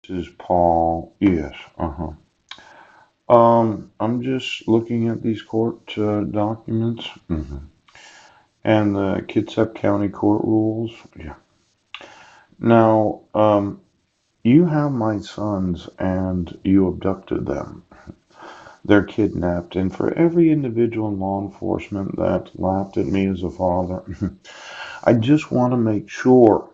This is Paul. Yes. Uh-huh. I'm just looking at these court documents and the Kitsap County court rules. Yeah. Now, you have my sons and you abducted them. They're kidnapped, and for every individual in law enforcement that laughed at me as a father, I just want to make sure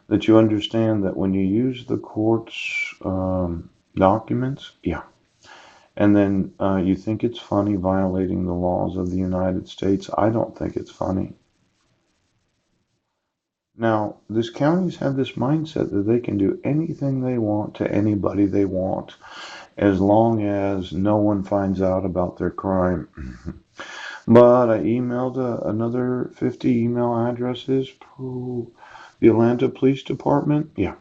that you understand that when you use the court's documents, yeah, and then you think it's funny violating the laws of the United States. I don't think it's funny. Now, this county's had this mindset that they can do anything they want to anybody they want as long as no one finds out about their crime. But I emailed another 50 email addresses to the Atlanta Police Department. Yeah.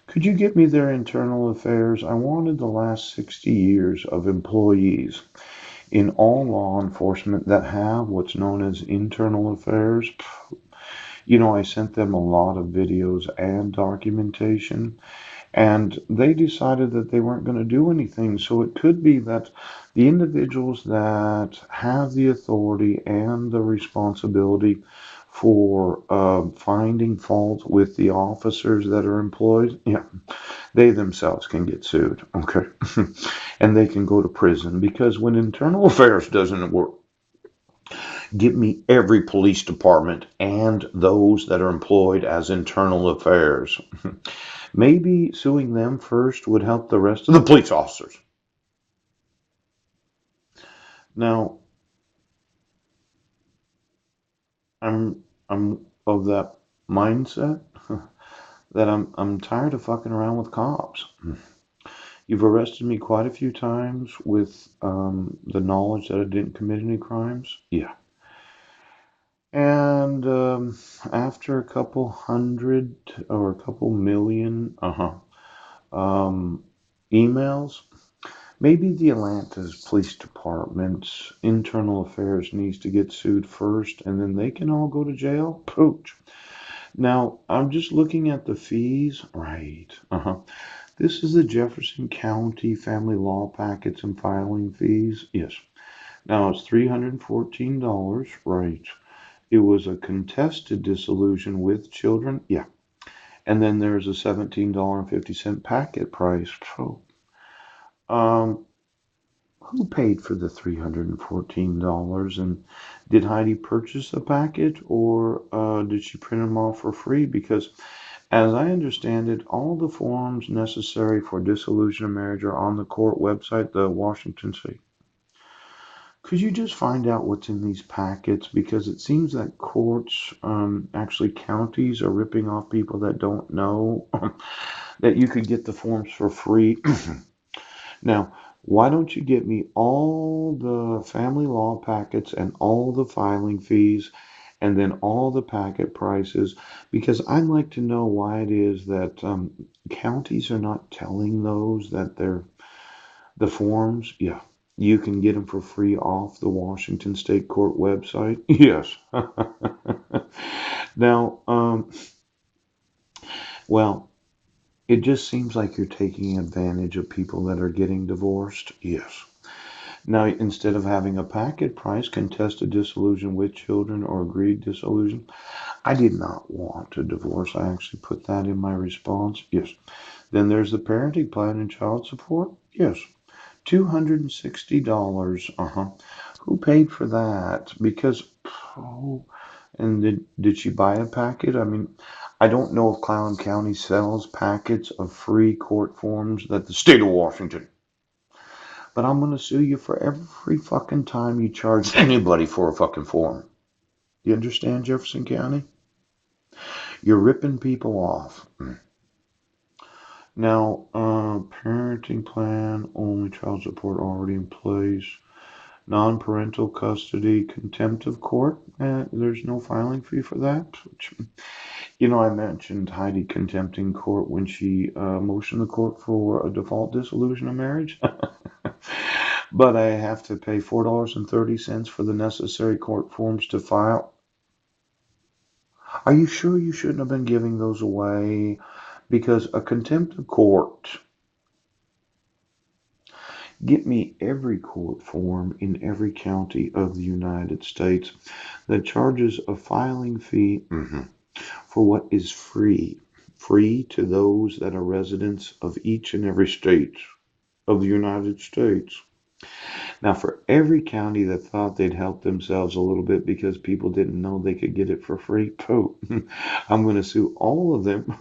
Could you get me their internal affairs? I wanted the last 60 years of employees in all law enforcement that have what's known as internal affairs. I sent them a lot of videos and documentation, and they decided that they weren't going to do anything. So it could be that the individuals that have the authority and the responsibility for finding fault with the officers that are employed, yeah, they themselves can get sued, okay? And they can go to prison because when internal affairs doesn't work, give me every police department and those that are employed as internal affairs. Maybe suing them first would help the rest of the police officers. Now, I'm of that mindset that I'm tired of fucking around with cops. You've arrested me quite a few times with the knowledge that I didn't commit any crimes. Yeah. And after a couple hundred or a couple million, um, emails, maybe the Atlanta's police department's internal affairs needs to get sued first, and then they can all go to jail. Pooch. Now, I'm just looking at the fees. Right. This is the Jefferson County Family Law Packets and Filing Fees. Yes. Now it's $314. Right. It was a contested dissolution with children. Yeah. And then there's a $17.50 packet price. So, um, who paid for the $314? And did Heidi purchase a packet or did she print them off for free? Because as I understand it, all the forms necessary for dissolution of marriage are on the court website, the Washington State. Could you just find out what's in these packets? Because it seems that courts, actually counties, are ripping off people that don't know that you could get the forms for free. Now, why don't you get me all the family law packets and all the filing fees and then all the packet prices? Because I'd like to know why it is that counties are not telling those that they're the forms. Yeah, you can get them for free off the Washington State Court website. Yes. Now, well, it just seems like you're taking advantage of people that are getting divorced. Yes. Now, instead of having a packet price, contested dissolution with children or agreed dissolution, I did not want a divorce. I actually put that in my response. Yes. Then there's the parenting plan and child support. Yes. $260. Who paid for that? Because, oh, and did she buy a packet? I mean, I don't know if Clallam County sells packets of free court forms that the state of Washington. But I'm gonna sue you for every fucking time you charge anybody for a fucking form. You understand, Jefferson County? You're ripping people off. Now, parenting plan, only child support already in place. Non-parental custody, contempt of court. There's no filing fee for that. I mentioned Heidi contempting court when she motioned the court for a default dissolution of marriage. But I have to pay $4.30 for the necessary court forms to file. Are you sure you shouldn't have been giving those away? Because a contempt of court, get me every court form in every county of the United States that charges a filing fee for what is free. Free to those that are residents of each and every state of the United States. Now, for every county that thought they'd help themselves a little bit because people didn't know they could get it for free, pooh, I'm going to sue all of them.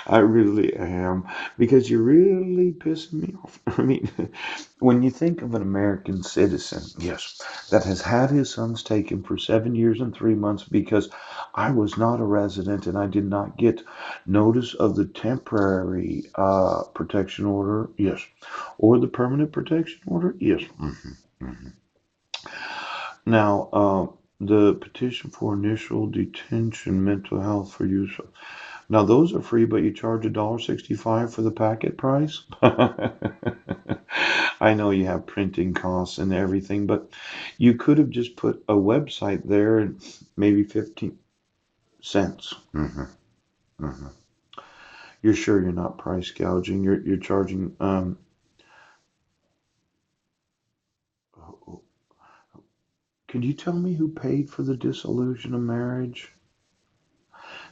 I really am, because you're really pissing me off. I mean, when you think of an American citizen, yes, that has had his sons taken for 7 years and 3 months because I was not a resident and I did not get notice of the temporary protection order, yes, or the permanent protection order, yes. Now, the petition for initial detention, mental health for use. Now those are free, but you charge $1.65 for the packet price. I know you have printing costs and everything, but you could have just put a website there and maybe 15 cents. Hmm. You're sure you're not price gouging? You're charging. Could you tell me who paid for the dissolution of marriage?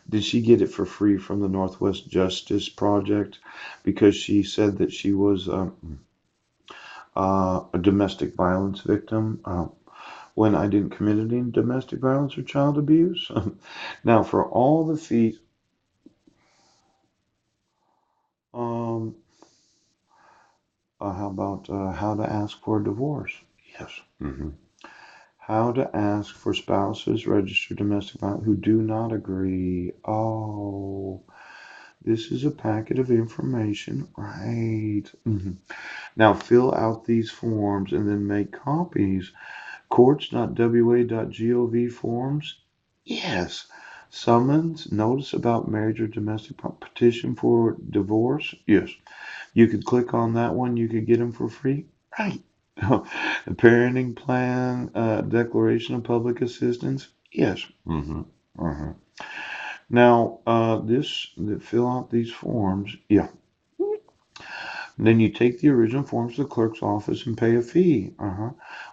Did she get it for free from the Northwest Justice Project because she said that she was a domestic violence victim when I didn't commit any domestic violence or child abuse? Now, for all the fees, um, how about how to ask for a divorce? Yes. How to ask for spouses registered domestic violence who do not agree. Oh, this is a packet of information, right? Now fill out these forms and then make copies. Courts.wa.gov forms? Yes. Summons, notice about marriage or domestic petition for divorce? Yes. You could click on that one, you could get them for free? Right. A parenting plan, declaration of public assistance? Yes. Now, fill out these forms. Yeah. Then you take the original forms to the clerk's office and pay a fee.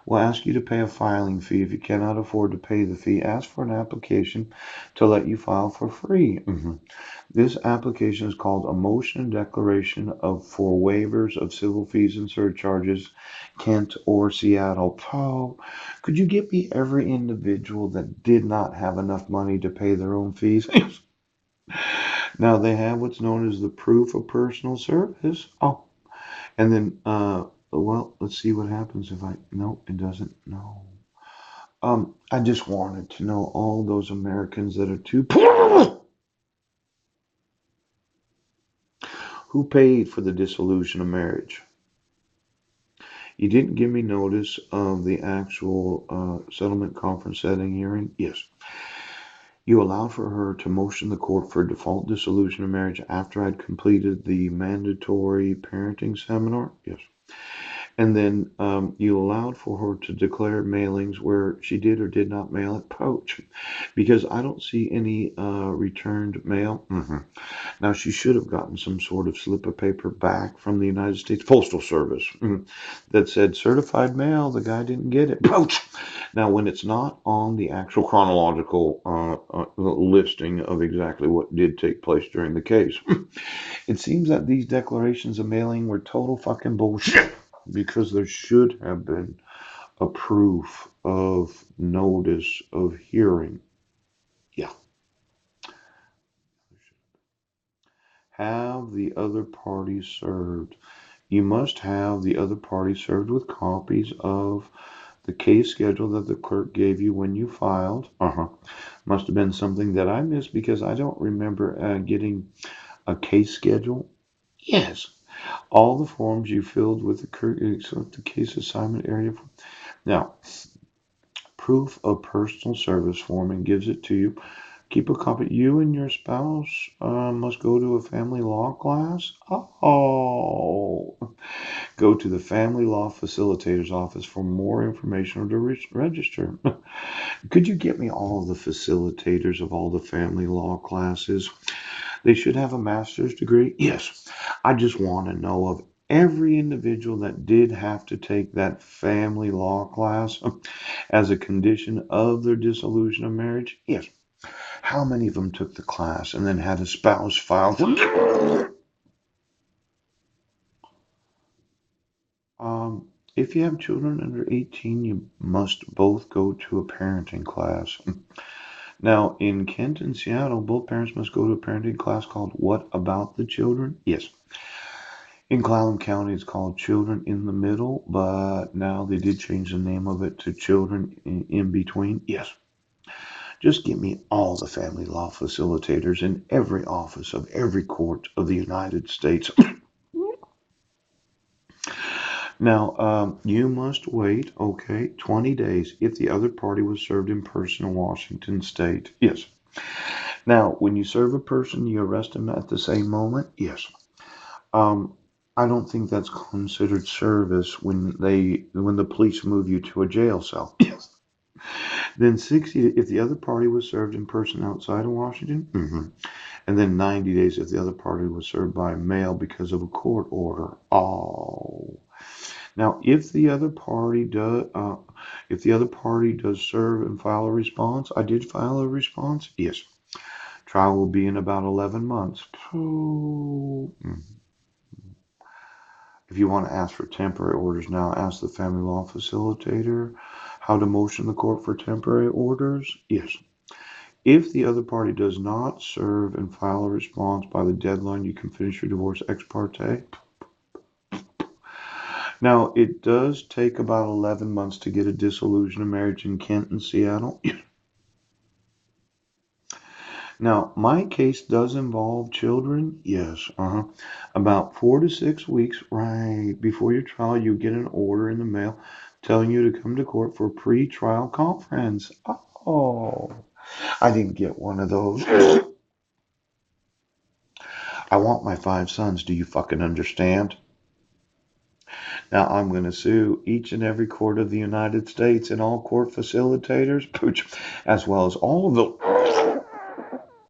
We'll ask you to pay a filing fee. If you cannot afford to pay the fee, ask for an application to let you file for free. This application is called a motion and declaration for waivers of civil fees and surcharges, Kent or Seattle. Oh, could you get me every individual that did not have enough money to pay their own fees? Now they have what's known as the proof of personal service. Oh, and then, well, let's see what happens if no, it doesn't. No. I just wanted to know all those Americans that are too poor who paid for the dissolution of marriage. You didn't give me notice of the actual settlement conference setting hearing? Yes. You allowed for her to motion the court for default dissolution of marriage after I'd completed the mandatory parenting seminar? Yes. And then you allowed for her to declare mailings where she did or did not mail it. Poach, because I don't see any returned mail. Now, she should have gotten some sort of slip of paper back from the United States Postal Service that said certified mail. The guy didn't get it. Poach. Now, when it's not on the actual chronological listing of exactly what did take place during the case, it seems that these declarations of mailing were total fucking bullshit because there should have been a proof of notice of hearing. Yeah. Have the other party served. You must have the other party served with copies of the case schedule that the clerk gave you when you filed. Must have been something that I missed because I don't remember getting a case schedule. Yes. All the forms you filled with the case assignment area. Now, proof of personal service form and gives it to you. Keep a copy. You and your spouse must go to a family law class. Oh, go to the Family Law Facilitator's office for more information or to register. Could you get me all of the facilitators of all the family law classes? They should have a master's degree. Yes, I just want to know of every individual that did have to take that family law class as a condition of their dissolution of marriage. Yes. How many of them took the class and then had a spouse file for? If you have children under 18, you must both go to a parenting class. Now, in Kent and Seattle, both parents must go to a parenting class called What About the Children? Yes. In Clallam County, it's called Children in the Middle, but now they did change the name of it to Children in Between. Yes. Just give me all the family law facilitators in every office of every court of the United States. Now, you must wait, okay, 20 days if the other party was served in person in Washington State. Yes. Now, when you serve a person, you arrest them at the same moment? Yes. Um, I don't think that's considered service when the police move you to a jail cell. Yes. Then 60 if the other party was served in person outside of Washington. And then 90 days if the other party was served by mail because of a court order. Oh. Now, if the other party does serve and file a response, I did file a response. Yes. Trial will be in about 11 months. If you want to ask for temporary orders now, ask the family law facilitator how to motion the court for temporary orders. Yes. If the other party does not serve and file a response by the deadline, you can finish your divorce ex parte. Now, it does take about 11 months to get a dissolution of marriage in Kent and Seattle. Now, my case does involve children. Yes, about 4 to 6 weeks, right before your trial, you get an order in the mail telling you to come to court for a pre-trial conference. Oh, I didn't get one of those. I want my 5 sons. Do you fucking understand? Now I'm going to sue each and every court of the United States and all court facilitators, pooch, as well as all of the